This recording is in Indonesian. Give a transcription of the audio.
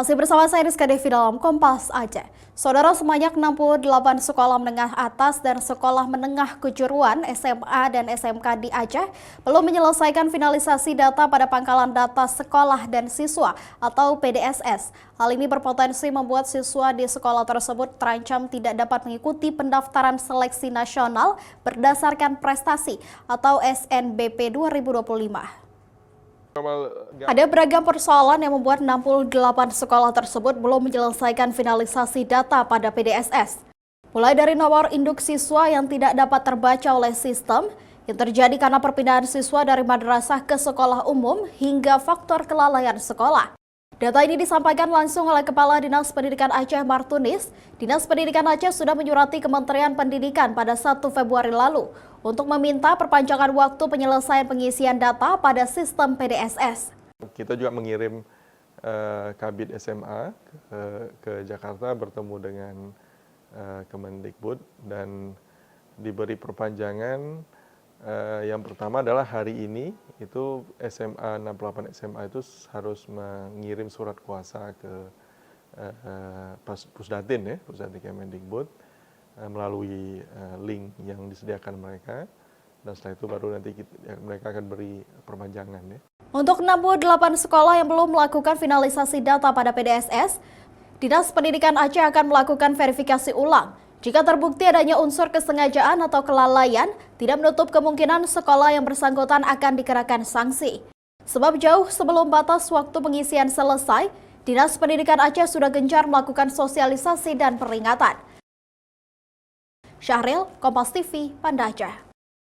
Masih bersama saya Rizka Devi dalam Kompas Aceh. Saudara, sebanyak 68 sekolah menengah atas dan sekolah menengah kejuruan SMA dan SMK di Aceh belum menyelesaikan finalisasi data pada pangkalan data sekolah dan siswa atau PDSS. Hal ini berpotensi membuat siswa di sekolah tersebut terancam tidak dapat mengikuti pendaftaran seleksi nasional berdasarkan prestasi atau SNBP 2025. Ada beragam persoalan yang membuat 68 sekolah tersebut belum menyelesaikan finalisasi data pada PDSS. Mulai dari nomor induk siswa yang tidak dapat terbaca oleh sistem, yang terjadi karena perpindahan siswa dari madrasah ke sekolah umum hingga faktor kelalaian sekolah. Data ini disampaikan langsung oleh Kepala Dinas Pendidikan Aceh Martunis. Dinas Pendidikan Aceh sudah menyurati Kementerian Pendidikan pada 1 Februari lalu untuk meminta perpanjangan waktu penyelesaian pengisian data pada sistem PDSS. Kita juga mengirim Kabid SMA ke Jakarta bertemu dengan Kemendikbud dan diberi perpanjangan. Yang pertama adalah hari ini itu SMA 68 SMA itu harus mengirim surat kuasa ke Pusdatin ya, Pusdatin Kemendikbud melalui link yang disediakan mereka, dan setelah itu baru nanti mereka akan beri perpanjangan ya. Untuk 68 sekolah yang belum melakukan finalisasi data pada PDSS, Dinas Pendidikan Aceh akan melakukan verifikasi ulang. Jika terbukti adanya unsur kesengajaan atau kelalaian, tidak menutup kemungkinan sekolah yang bersangkutan akan dikenakan sanksi. Sebab jauh sebelum batas waktu pengisian selesai, Dinas Pendidikan Aceh sudah gencar melakukan sosialisasi dan peringatan. Syahril, Kompas TV, Banda Aceh.